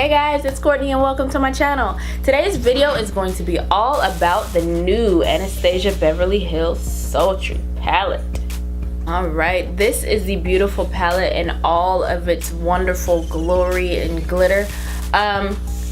Hey guys, it's Courtney and welcome to my channel. Today's video is going to be all about the new Anastasia Beverly Hills Sultry palette. Alright, this is the beautiful palette in all of its wonderful glory and glitter.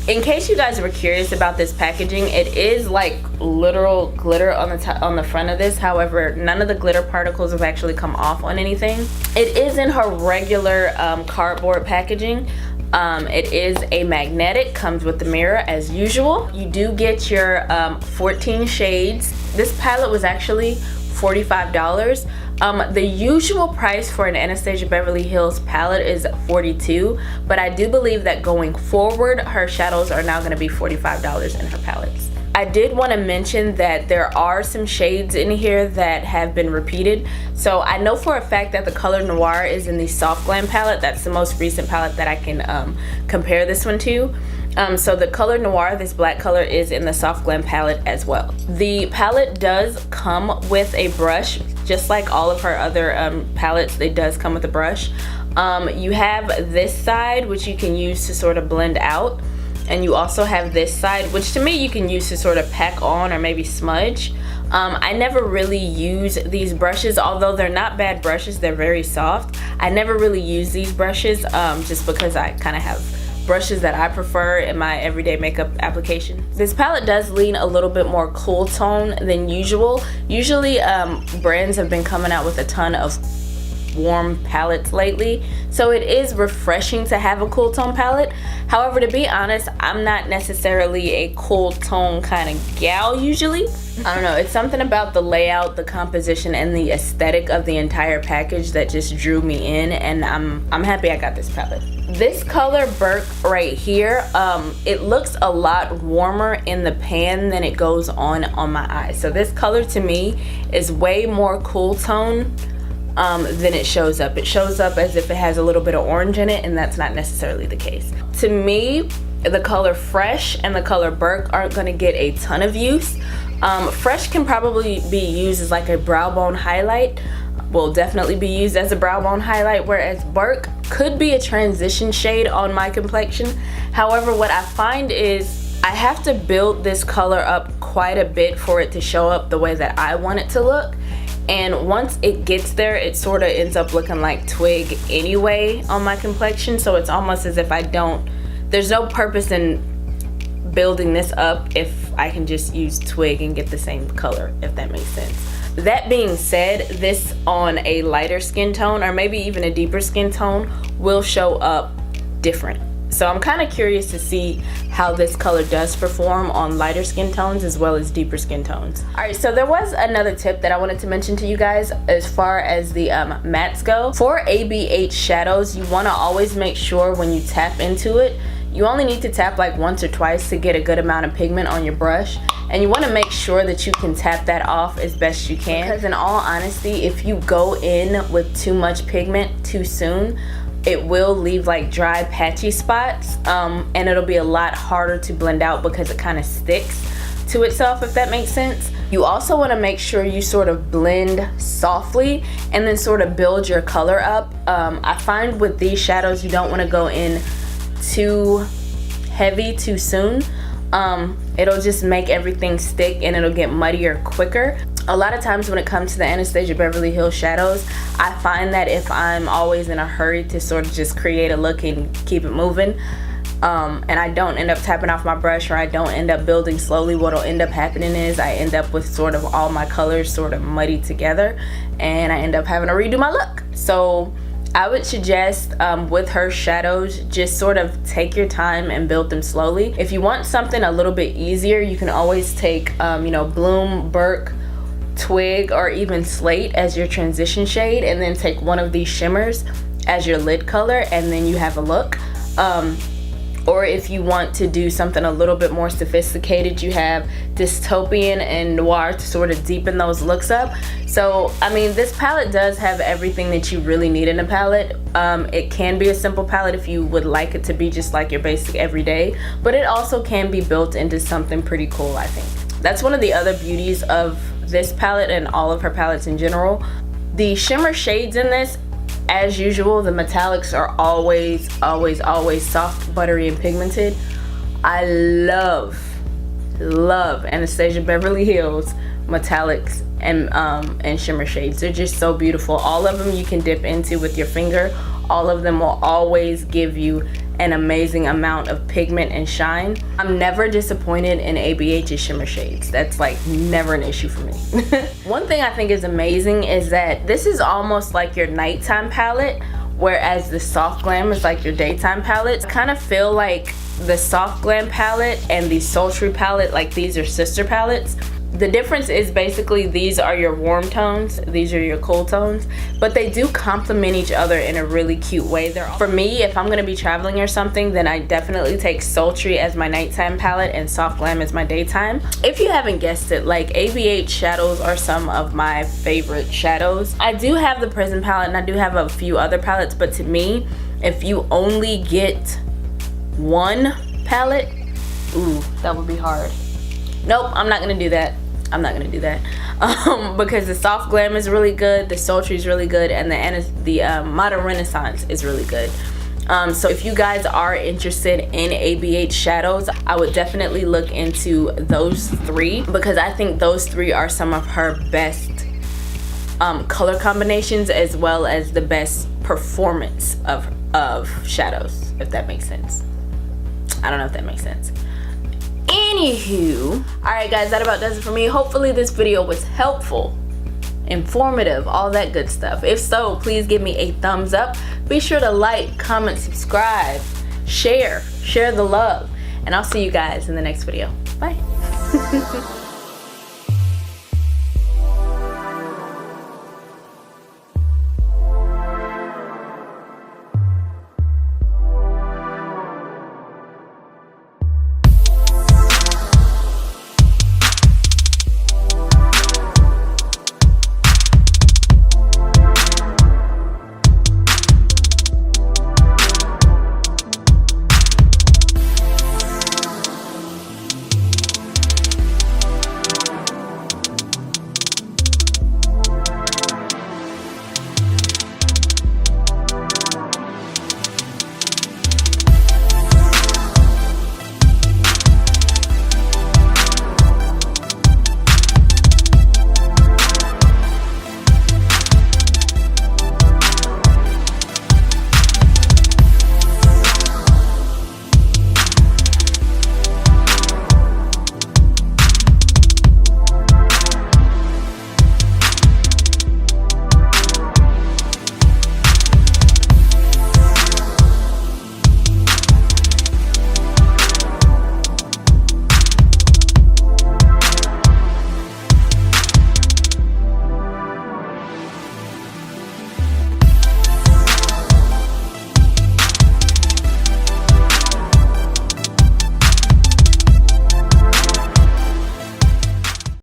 In case you guys were curious about this packaging, it is like literal glitter on the front of this. However, none of the glitter particles have actually come off on anything. It is in her regular cardboard packaging. It is a magnetic, comes with the mirror as usual. You do get your 14 shades. This palette was actually $45. The usual price for an Anastasia Beverly Hills palette is $42, but I do believe that going forward, her shadows are now going to be $45 in her palettes. I did want to mention that there are some shades in here that have been repeated. So I know for a fact that the Color Noir is in the Soft Glam palette. That's the most recent palette that I can compare this one to. So the Color Noir, this black color, is in the Soft Glam palette as well. The palette does come with a brush, just like all of her other palettes. It does come with a brush. You have this side, which you can use to sort of blend out. And you also have this side, which to me you can use to sort of pack on or maybe smudge. I never really use these brushes, although they're not bad brushes, they're very soft. I never really use these brushes just because I kind of have brushes that I prefer in my everyday makeup application. This palette does lean a little bit more cool tone than usual. Usually brands have been coming out with a ton of warm palettes lately, so it is refreshing to have a cool tone palette. However, to be honest, I'm not necessarily a cool tone kind of gal usually. I don't know, it's something about the layout, the composition, and the aesthetic of the entire package that just drew me in, and I'm happy I got this palette. This color Burke right here, it looks a lot warmer in the pan than it goes on my eyes. So this color to me is way more cool tone than it shows up. It shows up as if it has a little bit of orange in it, and that's not necessarily the case. To me, the color Fresh and the color Burke aren't going to get a ton of use. Fresh can probably be used as like a brow bone highlight. Will definitely be used as a brow bone highlight, whereas Burke could be a transition shade on my complexion. However, what I find is I have to build this color up quite a bit for it to show up the way that I want it to look. And once it gets there, it sort of ends up looking like Twig anyway on my complexion. So it's almost as if there's no purpose in building this up if I can just use Twig and get the same color, if that makes sense. That being said, this on a lighter skin tone or maybe even a deeper skin tone will show up different. So I'm kind of curious to see how this color does perform on lighter skin tones as well as deeper skin tones. Alright, so there was another tip that I wanted to mention to you guys as far as the mattes go. For ABH shadows, you want to always make sure when you tap into it, you only need to tap like once or twice to get a good amount of pigment on your brush. And you want to make sure that you can tap that off as best you can. Because in all honesty, if you go in with too much pigment too soon, it will leave like dry patchy spots, and it'll be a lot harder to blend out because it kind of sticks to itself, if that makes sense. You also want to make sure you sort of blend softly and then sort of build your color up. I find with these shadows you don't want to go in too heavy too soon. It'll just make everything stick and it'll get muddier quicker. A lot of times when it comes to the Anastasia Beverly Hills shadows, I find that if I'm always in a hurry to sort of just create a look and keep it moving, and I don't end up tapping off my brush or I don't end up building slowly, what'll end up happening is I end up with sort of all my colors sort of muddied together and I end up having to redo my look. So I would suggest with her shadows, just sort of take your time and build them slowly. If you want something a little bit easier, you can always take you know, Bloom, Burke, Twig, or even Slate as your transition shade, and then take one of these shimmers as your lid color, and then you have a look. Or if you want to do something a little bit more sophisticated, you have Dystopian and Noir to sort of deepen those looks up. So I mean, this palette does have everything that you really need in a palette. It can be a simple palette if you would like it to be just like your basic everyday, but it also can be built into something pretty cool, I think. That's one of the other beauties of this palette and all of her palettes in general. The shimmer shades in this as usual, the metallics are always soft, buttery, and pigmented. I love Anastasia Beverly Hills metallics and shimmer shades. They're just so beautiful. All of them you can dip into with your finger. All of them will always give you an amazing amount of pigment and shine. I'm never disappointed in ABH's shimmer shades. That's like never an issue for me. One thing I think is amazing is that this is almost like your nighttime palette, whereas the Soft Glam is like your daytime palette. I kind of feel like the Soft Glam palette and the Sultry palette, like these are sister palettes. The difference is basically these are your warm tones, these are your cool tones, but they do complement each other in a really cute way. For me, if I'm gonna be traveling or something, then I definitely take Sultry as my nighttime palette and Soft Glam as my daytime. If you haven't guessed it, like ABH shadows are some of my favorite shadows. I do have the Prism palette and I do have a few other palettes, but to me, if you only get one palette, ooh, that would be hard. Nope, I'm not gonna do that. I'm not gonna do that because the Soft Glam is really good, the Sultry is really good, and the Modern Renaissance is really good. So if you guys are interested in ABH shadows, I would definitely look into those three because I think those three are some of her best color combinations, as well as the best performance of shadows, if that makes sense. I don't know if that makes sense. Anywho, alright guys, that about does it for me. Hopefully this video was helpful, informative, all that good stuff. If so, please give me a thumbs up. Be sure to like, comment, subscribe, share the love, and I'll see you guys in the next video. Bye.